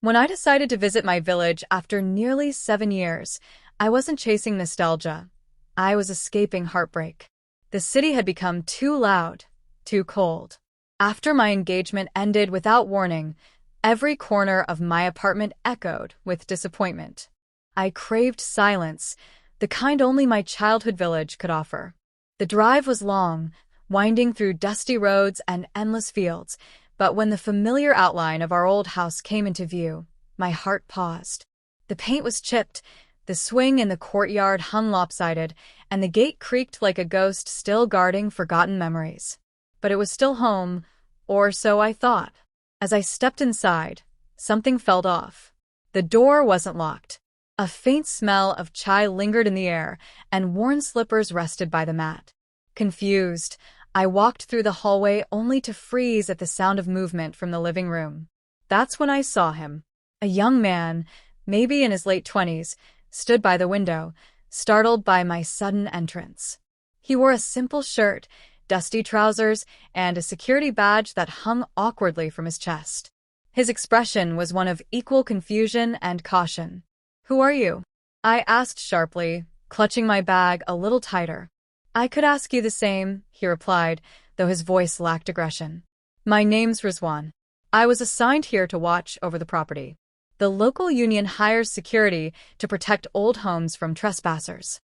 When I decided to visit my village after nearly 7 years, I wasn't chasing nostalgia. I was escaping heartbreak. The city had become too loud, too cold. After my engagement ended without warning, every corner of my apartment echoed with disappointment. I craved silence, the kind only my childhood village could offer. The drive was long, winding through dusty roads and endless fields, but when the familiar outline of our old house came into view, my heart paused. The paint was chipped, the swing in the courtyard hung lopsided, and the gate creaked like a ghost still guarding forgotten memories. But it was still home, or so I thought. As I stepped inside, something felt off. The door wasn't locked. A faint smell of chai lingered in the air, and worn slippers rested by the mat. Confused, I walked through the hallway only to freeze at the sound of movement from the living room. That's when I saw him. A young man, maybe in his late 20s, stood by the window, startled by my sudden entrance. He wore a simple shirt, dusty trousers, and a security badge that hung awkwardly from his chest. His expression was one of equal confusion and caution. "Who are you?" I asked sharply, clutching my bag a little tighter. "I could ask you the same," he replied, though his voice lacked aggression. "My name's Rizwan. I was assigned here to watch over the property. The local union hires security to protect old homes from trespassers."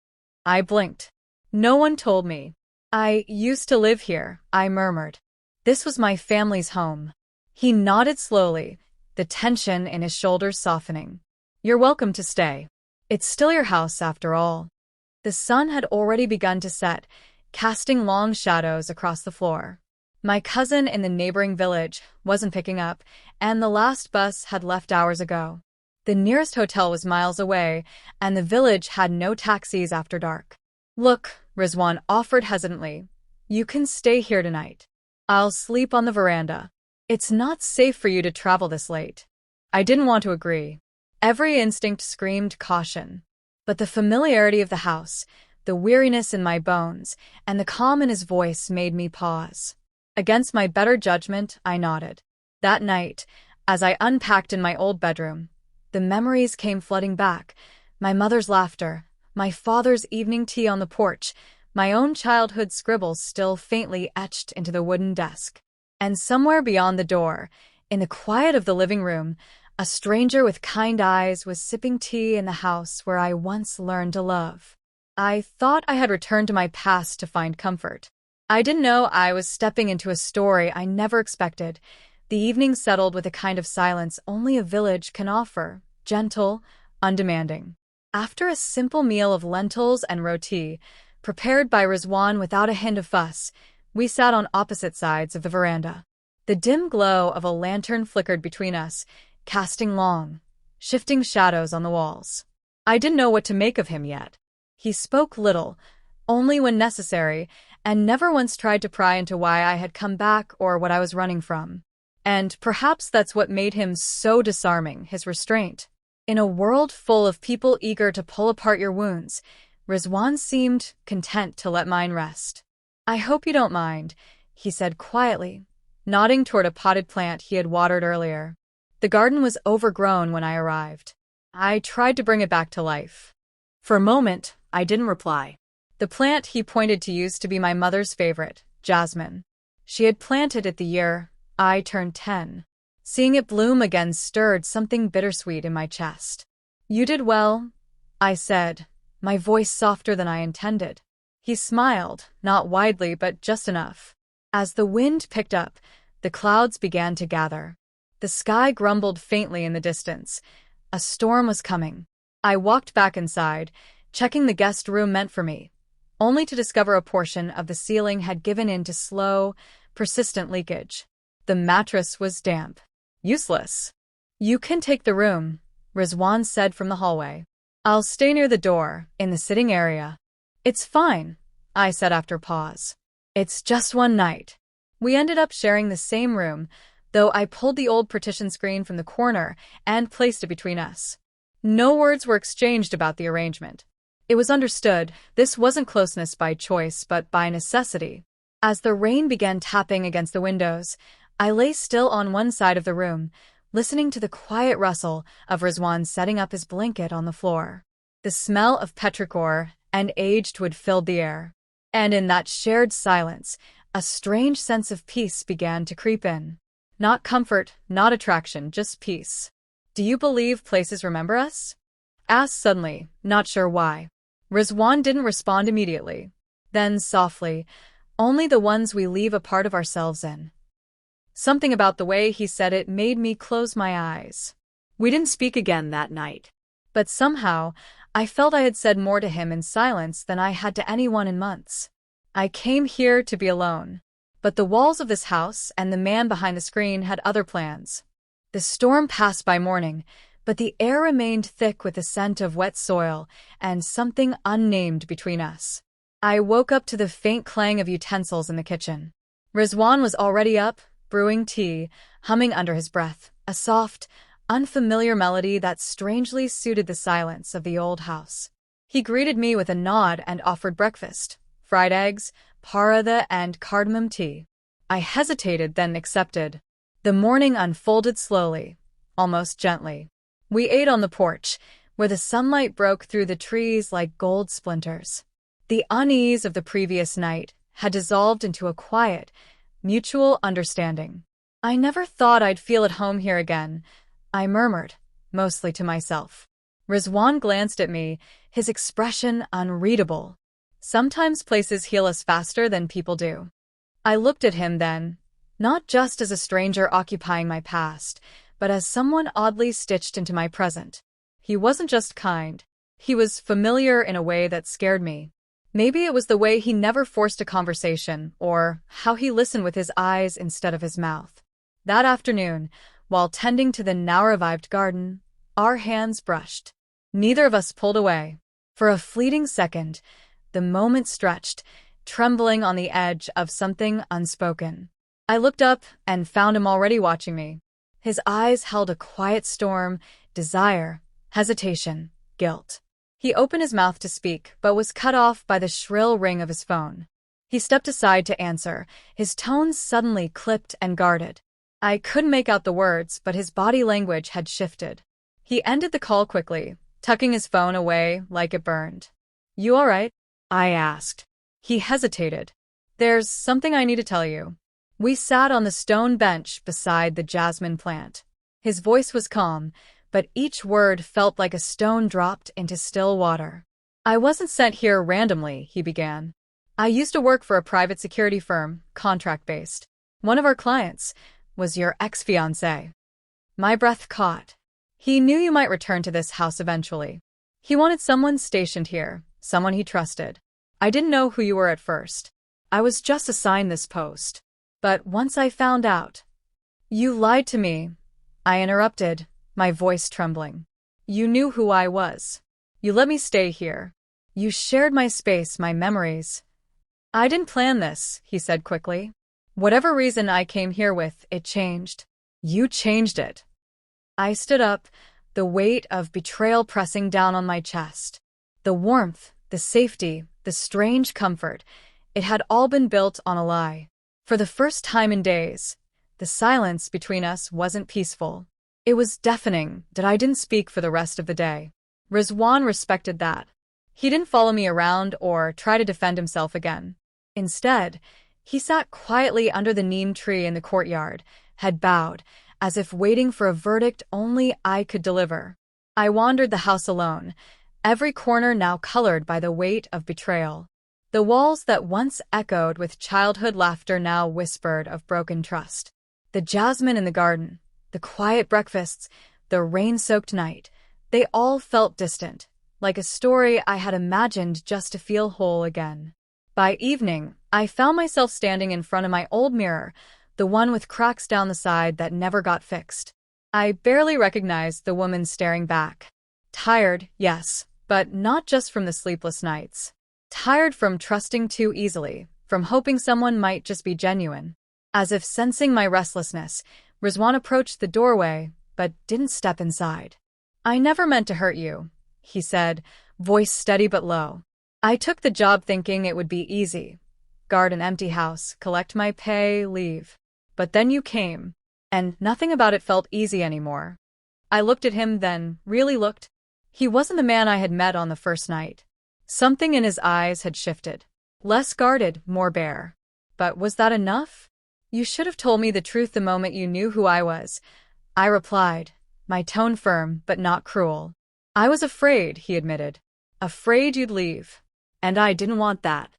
I blinked. "No one told me." "I used to live here," I murmured. "This was my family's home." He nodded slowly, the tension in his shoulders softening. "You're welcome to stay. It's still your house after all." The sun had already begun to set, casting long shadows across the floor. My cousin in the neighboring village wasn't picking up, and the last bus had left hours ago. The nearest hotel was miles away, and the village had no taxis after dark. "Look," Rizwan offered hesitantly, "you can stay here tonight. I'll sleep on the veranda. It's not safe for you to travel this late." I didn't want to agree. Every instinct screamed caution. But the familiarity of the house, the weariness in my bones, and the calm in his voice made me pause. Against my better judgment, I nodded. That night, as I unpacked in my old bedroom, the memories came flooding back. My mother's laughter, my father's evening tea on the porch, my own childhood scribbles still faintly etched into the wooden desk. And somewhere beyond the door, in the quiet of the living room, a stranger with kind eyes was sipping tea in the house where I once learned to love. I thought I had returned to my past to find comfort. I didn't know I was stepping into a story I never expected. The evening settled with a kind of silence only a village can offer, gentle, undemanding. After a simple meal of lentils and roti, prepared by Rizwan without a hint of fuss, we sat on opposite sides of the veranda. The dim glow of a lantern flickered between us, casting long, shifting shadows on the walls. I didn't know what to make of him yet. He spoke little, only when necessary, and never once tried to pry into why I had come back or what I was running from. And perhaps that's what made him so disarming, his restraint. In a world full of people eager to pull apart your wounds, Rizwan seemed content to let mine rest. "I hope you don't mind," he said quietly, nodding toward a potted plant he had watered earlier. The garden was overgrown when I arrived. I tried to bring it back to life. For a moment, I didn't reply. The plant he pointed to used to be my mother's favorite, jasmine. She had planted it the year I turned 10. Seeing it bloom again stirred something bittersweet in my chest. "You did well," I said, my voice softer than I intended. He smiled, not widely but just enough. As the wind picked up, the clouds began to gather. The sky grumbled faintly in the distance. A storm was coming. I walked back inside, checking the guest room meant for me, only to discover a portion of the ceiling had given in to slow, persistent leakage. The mattress was damp. Useless. "You can take the room," Rizwan said from the hallway. "I'll stay near the door, in the sitting area." "It's fine," I said after a pause. "It's just one night." We ended up sharing the same room, though I pulled the old partition screen from the corner and placed it between us. No words were exchanged about the arrangement. It was understood this wasn't closeness by choice but by necessity. As the rain began tapping against the windows, I lay still on one side of the room, listening to the quiet rustle of Rizwan setting up his blanket on the floor. The smell of petrichor and aged wood filled the air. And in that shared silence, a strange sense of peace began to creep in. Not comfort, not attraction, just peace. "Do you believe places remember us?" asked suddenly, not sure why. Rizwan didn't respond immediately. Then, softly, "Only the ones we leave a part of ourselves in." Something about the way he said it made me close my eyes. We didn't speak again that night. But somehow, I felt I had said more to him in silence than I had to anyone in months. I came here to be alone. But the walls of this house and the man behind the screen had other plans. The storm passed by morning, but the air remained thick with the scent of wet soil and something unnamed between us. I woke up to the faint clang of utensils in the kitchen. Rizwan was already up, brewing tea, humming under his breath, a soft, unfamiliar melody that strangely suited the silence of the old house. He greeted me with a nod and offered breakfast: fried eggs, paratha, and cardamom tea. I hesitated, then accepted. The morning unfolded slowly, almost gently. We ate on the porch, where the sunlight broke through the trees like gold splinters. The unease of the previous night had dissolved into a quiet, mutual understanding. "I never thought I'd feel at home here again," I murmured, mostly to myself. Rizwan glanced at me, his expression unreadable. Sometimes places heal us faster than people do. I looked at him then, not just as a stranger occupying my past, but as someone oddly stitched into my present. He wasn't just kind. He was familiar in a way that scared me. Maybe it was the way he never forced a conversation, or how he listened with his eyes instead of his mouth. That afternoon, while tending to the now-revived garden, our hands brushed. Neither of us pulled away. For a fleeting second, the moment stretched, trembling on the edge of something unspoken. I looked up and found him already watching me. His eyes held a quiet storm: desire, hesitation, guilt. He opened his mouth to speak, but was cut off by the shrill ring of his phone. He stepped aside to answer, his tone suddenly clipped and guarded. I couldn't make out the words, but his body language had shifted. He ended the call quickly, tucking his phone away like it burned. "You all right?" I asked. He hesitated. "There's something I need to tell you." We sat on the stone bench beside the jasmine plant. His voice was calm, but each word felt like a stone dropped into still water. "I wasn't sent here randomly," he began. "I used to work for a private security firm, contract-based. One of our clients was your ex-fiancé." My breath caught. "He knew you might return to this house eventually. He wanted someone stationed here, someone he trusted. I didn't know who you were at first. I was just assigned this post. But once I found out—" "You lied to me," I interrupted, my voice trembling. "You knew who I was. You let me stay here. You shared my space, my memories." "I didn't plan this," he said quickly. "Whatever reason I came here with, it changed. You changed it." I stood up, the weight of betrayal pressing down on my chest. The warmth, the safety, the strange comfort, it had all been built on a lie. For the first time in days, the silence between us wasn't peaceful. It was deafening that I didn't speak for the rest of the day. Rizwan respected that. He didn't follow me around or try to defend himself again. Instead, he sat quietly under the neem tree in the courtyard, head bowed, as if waiting for a verdict only I could deliver. I wandered the house alone, every corner now colored by the weight of betrayal. The walls that once echoed with childhood laughter now whispered of broken trust. The jasmine in the garden, the quiet breakfasts, the rain-soaked night, they all felt distant, like a story I had imagined just to feel whole again. By evening, I found myself standing in front of my old mirror, the one with cracks down the side that never got fixed. I barely recognized the woman staring back. Tired, yes, but not just from the sleepless nights. Tired from trusting too easily, from hoping someone might just be genuine. As if sensing my restlessness, Rizwan approached the doorway, but didn't step inside. "I never meant to hurt you," he said, voice steady but low. "I took the job thinking it would be easy. Guard an empty house, collect my pay, leave. But then you came. And nothing about it felt easy anymore. I looked at him then, really looked. He wasn't the man I had met on the first night. Something in his eyes had shifted. Less guarded, more bare. But was that enough? You should have told me the truth the moment you knew who I was, I replied, my tone firm but not cruel. I was afraid, he admitted. Afraid you'd leave. And I didn't want that.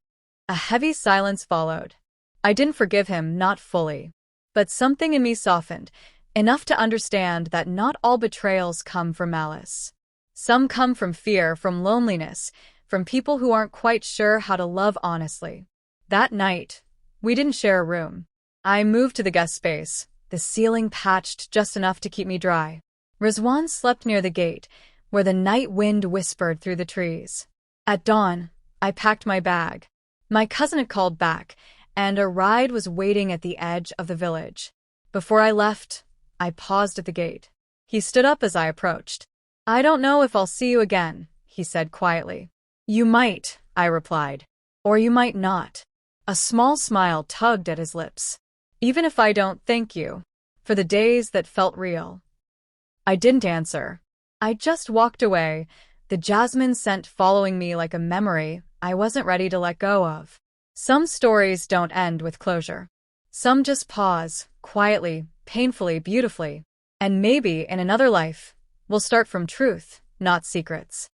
A heavy silence followed. I didn't forgive him, not fully. But something in me softened, enough to understand that not all betrayals come from malice. Some come from fear, from loneliness, from people who aren't quite sure how to love honestly. That night, we didn't share a room. I moved to the guest space, the ceiling patched just enough to keep me dry. Rizwan slept near the gate, where the night wind whispered through the trees. At dawn, I packed my bag. My cousin had called back, and a ride was waiting at the edge of the village. Before I left, I paused at the gate. He stood up as I approached. I don't know if I'll see you again, he said quietly. You might, I replied. Or you might not. A small smile tugged at his lips. Even if I don't, thank you. For the days that felt real. I didn't answer. I just walked away, the jasmine scent following me like a memory I wasn't ready to let go of. Some stories don't end with closure. Some just pause, quietly, painfully, beautifully. And maybe in another life, we'll start from truth, not secrets.